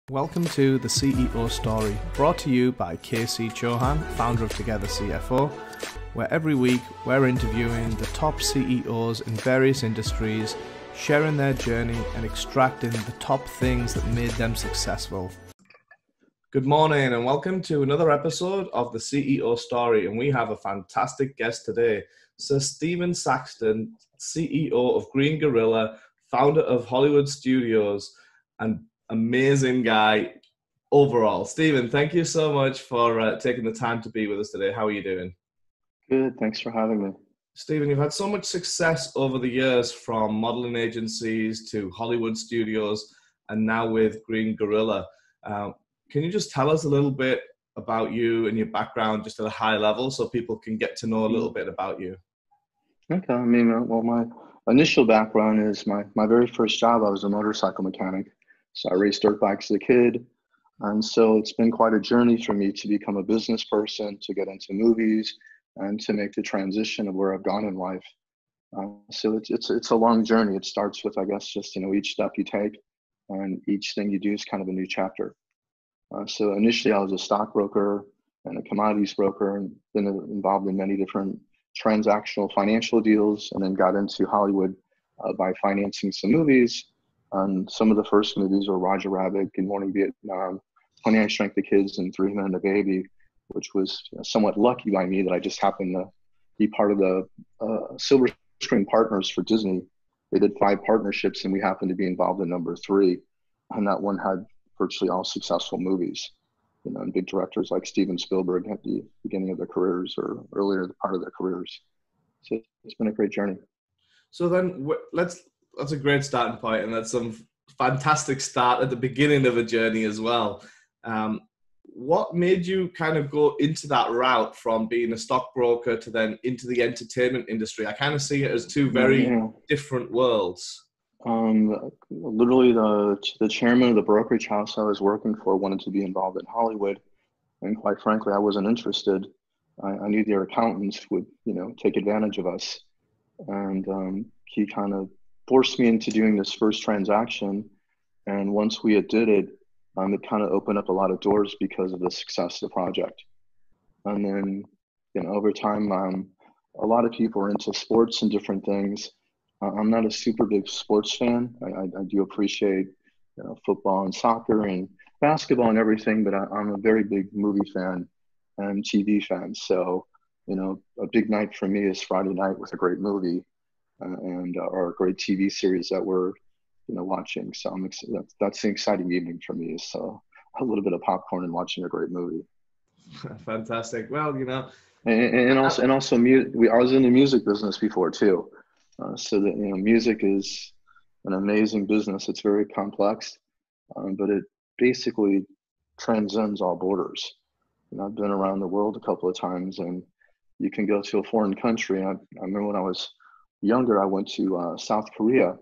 Welcome to the CEO Story, brought to you by KC Chauhan, founder of Together CFO, where every week we're interviewing the top CEOs in various industries, sharing their journey and extracting the top things that made them successful. Good morning and welcome to another episode of the CEO Story, and we have a fantastic guest today, Sir Steven Saxton, CEO of Green Gorilla, founder of Hollywood Studios, and amazing guy overall. Steven, thank you so much for taking the time to be with us today. How are you doing? Good, thanks for having me. Steven, you've had so much success over the years, from modeling agencies to Hollywood Studios and now with Green Gorilla. Can you just tell us a little bit about you and your background just at a high level so people can get to know a little bit about you? Okay, well, my initial background is my very first job, I was a motorcycle mechanic. So I raced dirt bikes as a kid. And so it's been quite a journey for me to become a business person, to get into movies, and to make the transition of where I've gone in life. So it's a long journey. It starts with, I guess, just, each step you take, and each thing you do is kind of a new chapter. So initially I was a stockbroker and a commodities broker, and been involved in many different transactional financial deals, and then got into Hollywood by financing some movies. And some of the first movies were Roger Rabbit, Good Morning Vietnam, Honey, I Shrunk the Kids, and 3 Men and a Baby, which was somewhat lucky by me that I just happened to be part of the silver screen partners for Disney. They did 5 partnerships, and we happened to be involved in number 3. And that one had virtually all successful movies. And big directors like Steven Spielberg at the beginning of their careers or earlier part of their careers. So it's been a great journey. So then that's a great starting point, and that's some fantastic start at the beginning of a journey as well. What made you kind of go into that route from being a stockbroker to then into the entertainment industry? I kind of see it as two very different worlds. Literally the chairman of the brokerage house I was working for wanted to be involved in Hollywood. And quite frankly, I wasn't interested. I knew their accountants would, take advantage of us. And he kind of forced me into doing this first transaction. And once we did it, it kind of opened up a lot of doors because of the success of the project. And then, over time, a lot of people are into sports and different things. I'm not a super big sports fan. I do appreciate, football and soccer and basketball and everything, but I'm a very big movie fan and TV fan. So, a big night for me is Friday night with a great movie. Or a great TV series that we're, watching. So that's an exciting evening for me. So a little bit of popcorn and watching a great movie. Fantastic. Well, and also I was in the music business before too. So that, music is an amazing business. It's very complex, but it basically transcends all borders. I've been around the world a couple of times, and you can go to a foreign country. I remember when I was younger, I went to South Korea,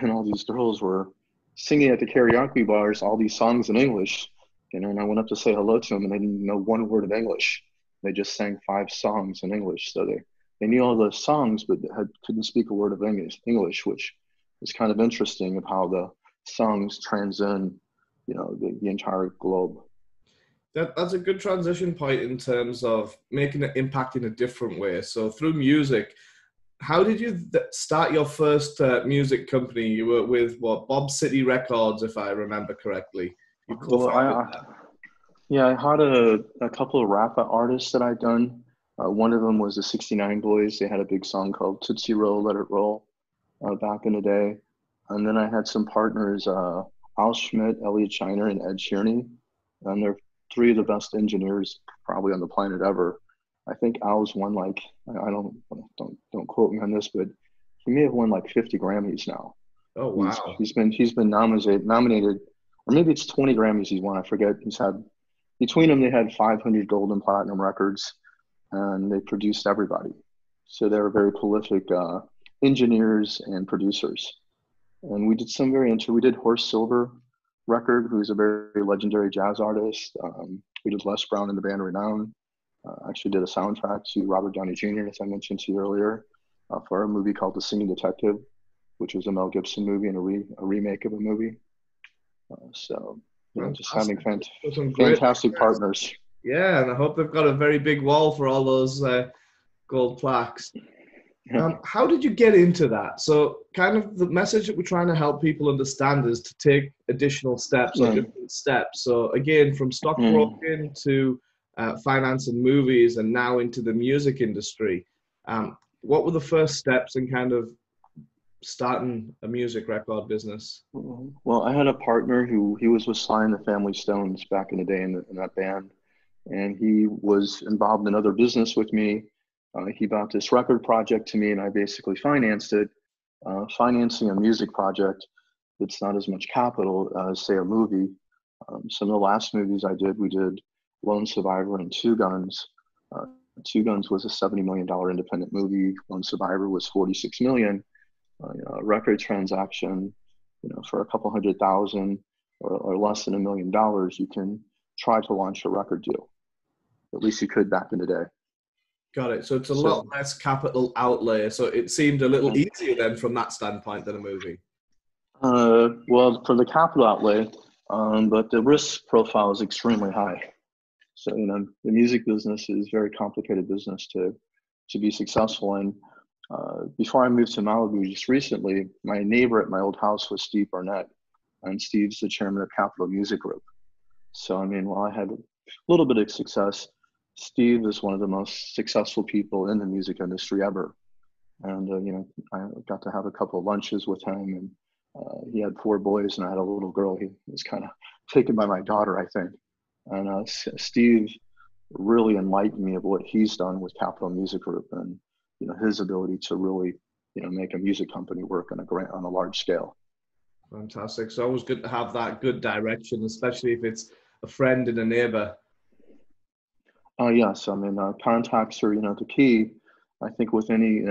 and all these girls were singing at the karaoke bars all these songs in English, and I went up to say hello to them, and they didn't know one word of English. They just sang 5 songs in English, so they knew all the songs, but couldn't speak a word of English, which is kind of interesting of how the songs transcend, the entire globe. That's a good transition point in terms of making an impact in a different way. So through music, how did you start your first music company? You were with Bob City Records, if I remember correctly. I had a couple of rap artists that I'd done. One of them was the 69 Boys. They had a big song called Tootsie Roll, Let It Roll back in the day. And then I had some partners, Al Schmidt, Elliot Shiner, and Ed Sheeraney. And they're 3 of the best engineers probably on the planet ever. I think Al's won I don't quote me on this, but he may have won 50 Grammys now. Oh wow! He's been nominated, or maybe it's 20 Grammys he's won. I forget. He's had, between them they had 500 gold and platinum records, and they produced everybody. So they were very prolific engineers and producers. And we did we did Horace Silver record, who's a very legendary jazz artist. We did Les Brown and the band Renown. Actually did a soundtrack to Robert Downey Jr., as I mentioned to you earlier, for a movie called The Singing Detective, which was a Mel Gibson movie and a remake of a movie. So just having some great fantastic partners. Yeah, and I hope they've got a very big wall for all those gold plaques. How did you get into that? So kind of the message that we're trying to help people understand is to take additional steps or different steps. So again, from stockbroking to finance and movies and now into the music industry. What were the first steps in kind of starting a music record business? Well, I had a partner he was with Sly and the Family Stones back in the day in that band. And he was involved in other business with me. He bought this record project to me, and I basically financed it. Financing a music project, it's not as much capital as, say, a movie. Some of the last movies I did, we did Lone Survivor and Two Guns. Two Guns was a $70 million independent movie. Lone Survivor was $46 million. A record transaction, for a couple $100,000 or less than $1 million, you can try to launch a record deal. At least you could back in the day. Got it. So it's a lot less capital outlay. So it seemed a little easier then from that standpoint than a movie. Well, for the capital outlay, but the risk profile is extremely high. So, the music business is a very complicated business to be successful in. Before I moved to Malibu just recently, my neighbor at my old house was Steve Barnett, and Steve's the chairman of Capitol Music Group. So, while I had a little bit of success, Steve is one of the most successful people in the music industry ever. And, I got to have a couple of lunches with him, and he had 4 boys and I had a little girl. He was kind of taken by my daughter, I think. And Steve really enlightened me of what he's done with Capitol Music Group and, his ability to really, make a music company work on a large scale. Fantastic. So always good to have that good direction, especially if it's a friend and a neighbor. Yes, contacts are, the key. I think with any,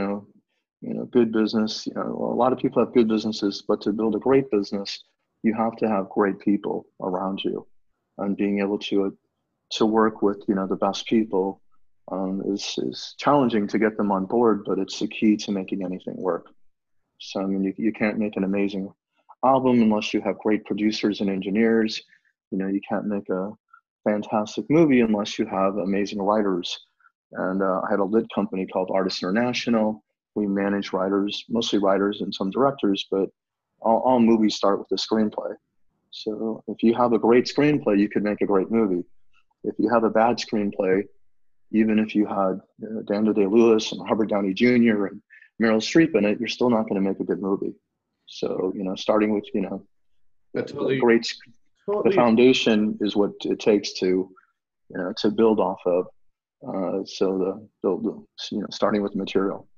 good business, a lot of people have good businesses, but to build a great business, you have to have great people around you, and being able to work with, the best people is challenging to get them on board, but it's the key to making anything work. So, you can't make an amazing album unless you have great producers and engineers. You can't make a fantastic movie unless you have amazing writers. And I had a lit company called Artists International. We manage writers, mostly writers and some directors, but all movies start with a screenplay. So if you have a great screenplay, you could make a great movie. If you have a bad screenplay, even if you had Daniel Day-Lewis and Robert Downey Jr. and Meryl Streep in it, you're still not going to make a good movie. So, starting with, the foundation is what it takes to build off of. Starting with material.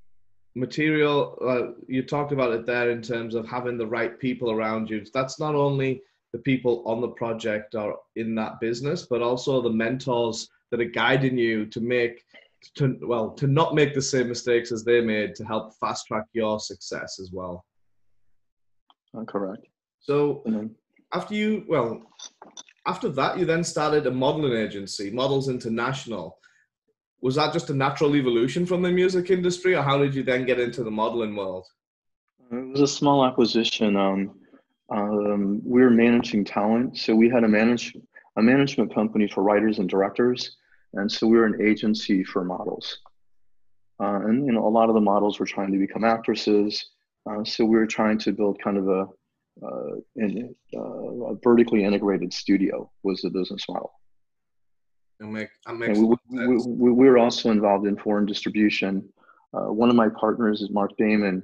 You talked about it there in terms of having the right people around you. That's not only the people on the project or in that business, but also the mentors that are guiding you to not make the same mistakes as they made, to help fast track your success as well. Correct. So after that, you then started a modeling agency, Models International. Was that just a natural evolution from the music industry, or how did you then get into the modeling world? It was a small acquisition. We were managing talent. So we had a management company for writers and directors. And so we were an agency for models. And a lot of the models were trying to become actresses. So we were trying to build kind of a vertically integrated studio was the business model. And we were also involved in foreign distribution. One of my partners is Mark Damon,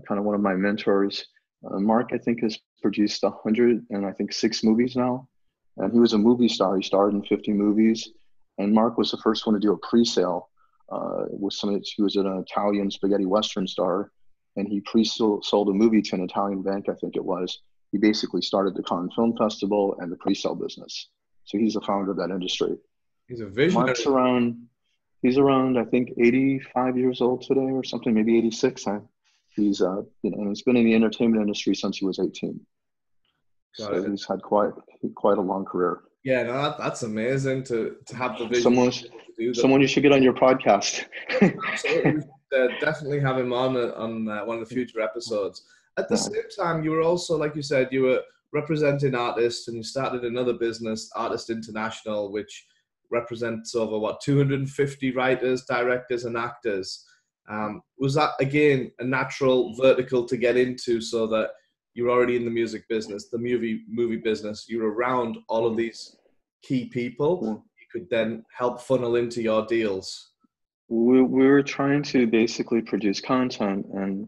kind of one of my mentors. Mark, I think, has produced 106 movies now. And he was a movie star. He starred in 50 movies. And Mark was the first one to do a pre-sale he was an Italian spaghetti Western star. And he pre-sold a movie to an Italian bank, I think it was. He basically started the Cannes Film Festival and the pre-sale business. So he's the founder of that industry. He's a visionary. Mark's he's around, I think, 85 years old today or something, maybe 86. He's and he's been in the entertainment industry since he was 18. So he's had quite a long career. Yeah, no, that's amazing to have the vision. Someone you should get on your podcast. Absolutely. We should, definitely have him on one of the future episodes. At the same time, you were also, like you said, you were representing artists, and you started another business, Artist International, which represents over, what, 250 writers, directors, and actors. Was that, again, a natural vertical to get into, so that you're already in the music business, the movie business, you're around all of these key people, you could then help funnel into your deals? We were trying to basically produce content, and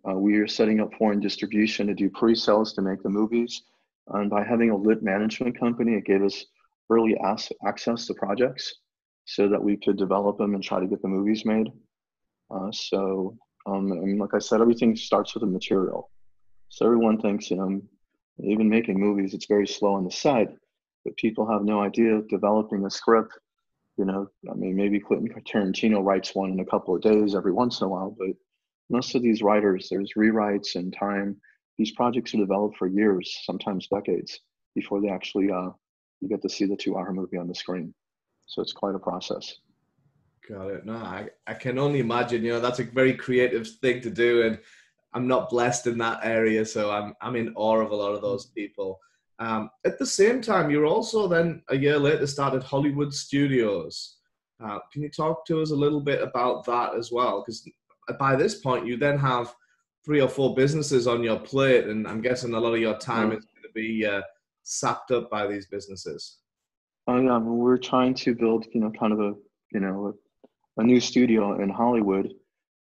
we were setting up foreign distribution to do pre-sales to make the movies. And by having a lit management company, it gave us early access to projects so that we could develop them and try to get the movies made. I mean, like I said, everything starts with the material. So everyone thinks, even making movies, it's very slow on the set, but people have no idea of developing a script. I mean, maybe Quentin Tarantino writes one in a couple of days every once in a while, but most of these writers, there's rewrites and time. These projects are developed for years, sometimes decades, before they actually, you get to see the 2-hour movie on the screen. So it's quite a process. Got it. No, I can only imagine, that's a very creative thing to do. And I'm not blessed in that area, so I'm in awe of a lot of those people. At the same time, you're also then a year later started Hollywood Studios. Can you talk to us a little bit about that as well? Because by this point, you then have 3 or 4 businesses on your plate, and I'm guessing a lot of your time is going to be sapped up by these businesses. Yeah, we're trying to build, kind of a new studio in Hollywood,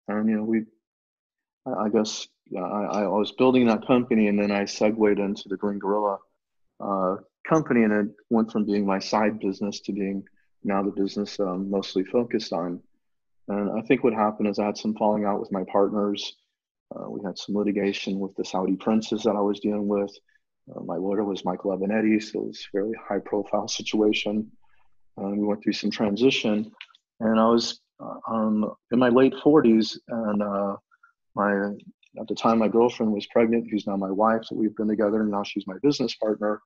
and I guess I was building that company, and then I segued into the Green Gorilla company, and it went from being my side business to being now the business I'm mostly focused on. And I think what happened is I had some falling out with my partners. We had some litigation with the Saudi princes that I was dealing with. My lawyer was Michael Avenatti, so it was a fairly high-profile situation. We went through some transition, and I was in my late 40s, and at the time my girlfriend was pregnant, who's now my wife, so we've been together, and now she's my business partner.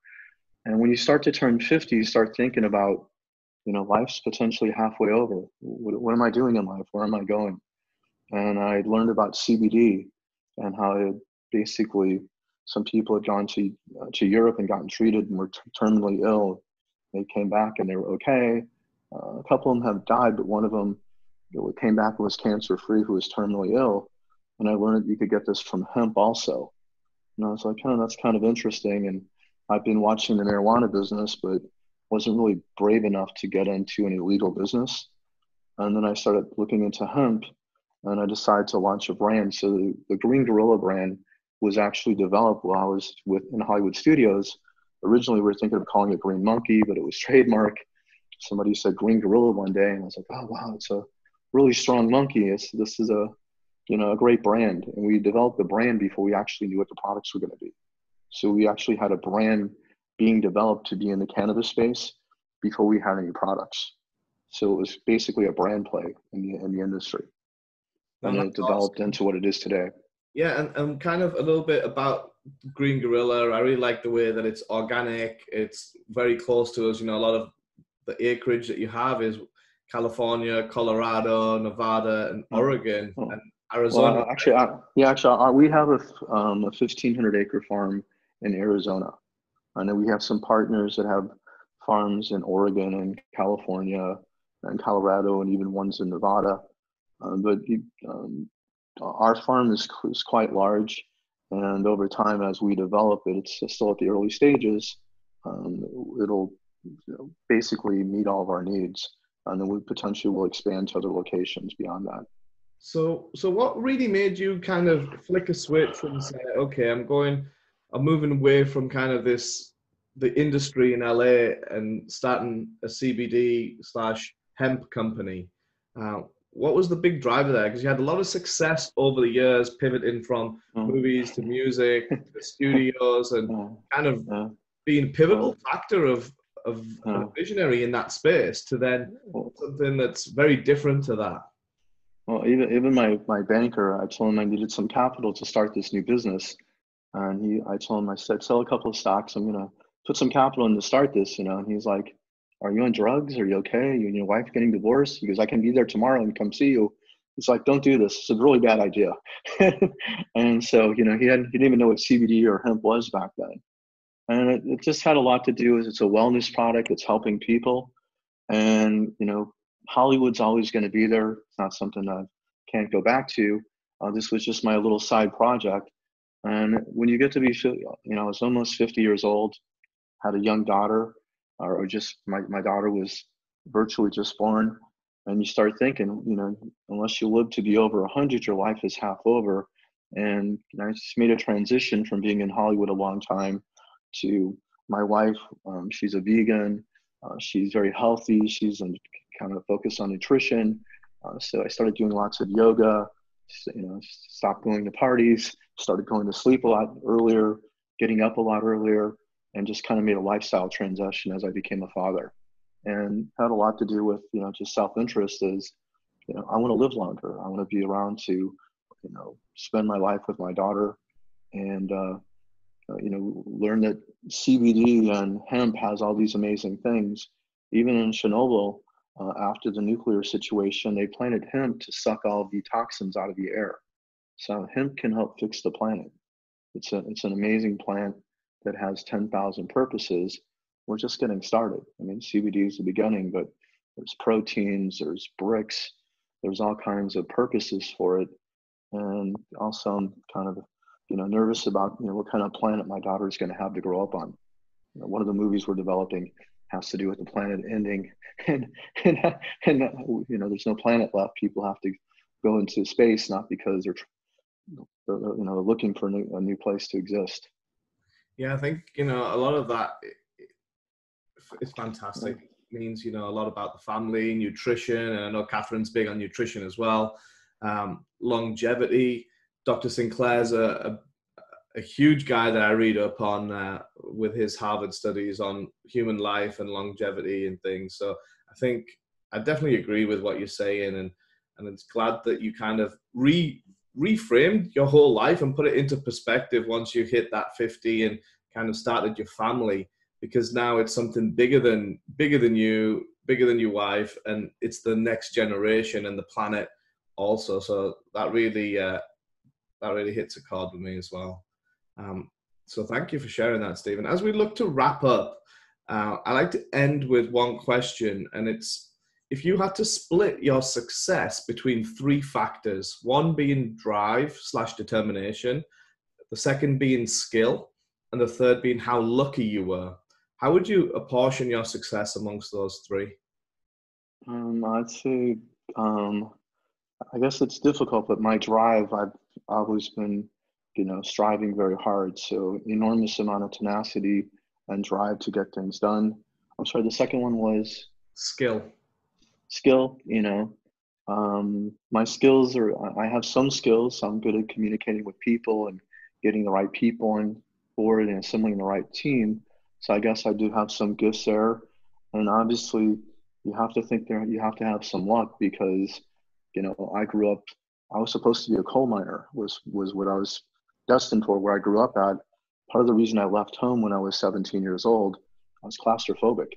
And when you start to turn 50, you start thinking about, life's potentially halfway over. What am I doing in life? Where am I going? And I learned about CBD and how it basically, some people had gone to Europe and gotten treated and were terminally ill. They came back and they were okay. A couple of them have died, but one of them came back and was cancer-free, who was terminally ill. And I learned that you could get this from hemp also. And I was like, that's kind of interesting. And I've been watching the marijuana business, but wasn't really brave enough to get into an illegal business. And then I started looking into hemp, and I decided to launch a brand. So the Green Gorilla brand was actually developed while I was in Hollywood Studios. Originally, we were thinking of calling it Green Monkey, but it was trademark. Somebody said Green Gorilla one day, and I was like, oh, wow, it's a really strong monkey. This is a great brand. And we developed the brand before we actually knew what the products were going to be. So we actually had a brand being developed to be in the cannabis space before we had any products. So it was basically a brand play in the industry. And it developed into what it is today. Yeah, and kind of a little bit about Green Gorilla. I really like the way that it's organic. It's very close to us. A lot of the acreage that you have is California, Colorado, Nevada, and Oregon, and Arizona. Well, we have a 1,500 acre farm in Arizona. I know we have some partners that have farms in Oregon and California and Colorado, and even ones in Nevada. But our farm is quite large, and over time, as we develop it, it's still at the early stages. It'll basically meet all of our needs, and then we potentially will expand to other locations beyond that. So what really made you kind of flick a switch and say, okay, I'm moving away from kind of the industry in LA and starting a CBD/hemp company? What was the big driver there? Because you had a lot of success over the years, pivoting from movies to music to studios, and kind of being a pivotal factor of a visionary in that space, to then something that's very different to that. Well, even my banker, I told him I needed some capital to start this new business. And I told him, I said, sell a couple of stocks. I'm going to put some capital in to start this, And he's like, are you on drugs? Are you okay? You and your wife getting divorced? He goes, I can be there tomorrow and come see you. He's like, don't do this. It's a really bad idea. And so, he didn't even know what CBD or hemp was back then. And it just had a lot to do with, it's a wellness product. It's helping people. And, Hollywood's always going to be there. It's not something I can't go back to. This was just my little side project. And when you get to be, I was almost 50 years old, had a young daughter, or just my daughter was virtually just born. And you start thinking, unless you live to be over 100, your life is half over. And I just made a transition from being in Hollywood a long time to my wife. She's a vegan. She's very healthy. She's kind of focused on nutrition. So I started doing lots of yoga, stopped going to parties, started going to sleep a lot earlier, getting up a lot earlier, and just kind of made a lifestyle transition as I became a father. And had a lot to do with, just self-interest is, I want to live longer. I want to be around to, spend my life with my daughter and, learn that CBD and hemp has all these amazing things. Even in Chernobyl, after the nuclear situation, they planted hemp to suck all the toxins out of the air. So hemp can help fix the planet. It's an amazing plant that has 10,000 purposes. We're just getting started. I mean, CBD is the beginning, but there's proteins, there's bricks, there's all kinds of purposes for it. And also I'm kind of, nervous about, what kind of planet my daughter is going to have to grow up on. One of the movies we're developing has to do with the planet ending and there's no planet left. People have to go into space, not because they're looking for a new place to exist. Yeah, I think, a lot of that is fantastic. It means, a lot about the family, nutrition, and I know Catherine's big on nutrition as well. Longevity. Dr. Sinclair's a huge guy that I read up on with his Harvard studies on human life and longevity and things. So I think I definitely agree with what you're saying, and it's glad that you kind of reframed your whole life and put it into perspective once you hit that 50 and kind of started your family, because now it's something bigger than you, bigger than your wife, and it's the next generation and the planet also. So that really hits a chord with me as well. So thank you for sharing that, Stephen. As we look to wrap up, I like to end with one question, and it's, if you had to split your success between three factors, one being drive/determination, the second being skill, and the third being how lucky you were, how would you apportion your success amongst those three? I'd say, I guess it's difficult, but my drive, I've always been, striving very hard. So enormous amount of tenacity and drive to get things done. I'm sorry, the second one was? Skill. My skills I have some skills. I'm good at communicating with people and getting the right people on board and assembling the right team. So I guess I do have some gifts there. And obviously you have to think there, you have to have some luck because, I grew up, I was supposed to be a coal miner was what I was destined for, where I grew up at. Part of the reason I left home when I was 17 years old, I was claustrophobic.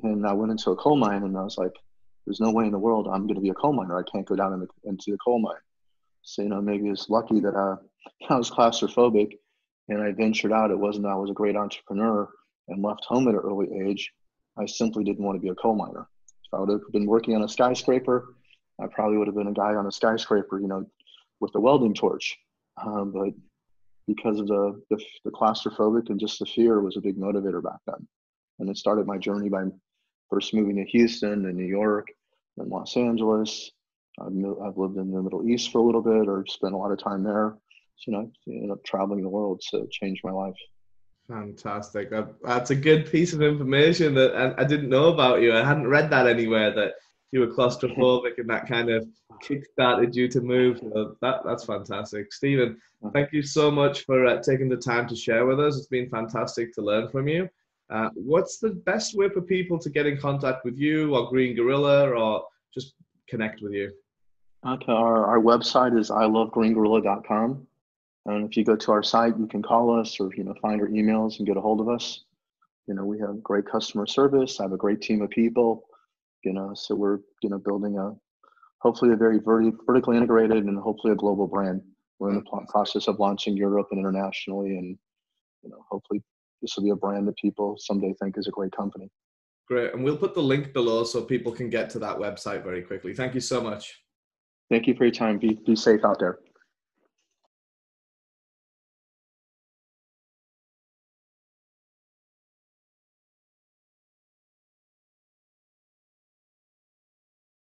And I went into a coal mine and I was like, there's no way in the world I'm going to be a coal miner. I can't go down into the coal mine. So, maybe it's lucky that I was claustrophobic and I ventured out. It wasn't that I was a great entrepreneur and left home at an early age. I simply didn't want to be a coal miner. If I would have been working on a skyscraper, I probably would have been a guy on a skyscraper, with a welding torch. But because of the claustrophobic and just the fear was a big motivator back then. And it started my journey by first moving to Houston and New York and Los Angeles. I've lived in the Middle East for a little bit, or spent a lot of time there. So, ended up traveling the world, so it changed my life. Fantastic. That's a good piece of information that I didn't know about you. I hadn't read that anywhere, that you were claustrophobic and that kind of kick-started you to move. So that's fantastic. Stephen, thank you so much for taking the time to share with us. It's been fantastic to learn from you. What's the best way for people to get in contact with you or Green Gorilla, or just connect with you? Okay, our website is ilovegreengorilla.com. And if you go to our site, you can call us or, find our emails and get a hold of us. We have great customer service. I have a great team of people, so we're, building hopefully a very vertically integrated and hopefully a global brand. We're in the process of launching Europe and internationally, and, hopefully this will be a brand that people someday think is a great company. Great. And we'll put the link below so people can get to that website very quickly. Thank you so much. Thank you for your time. Be safe out there.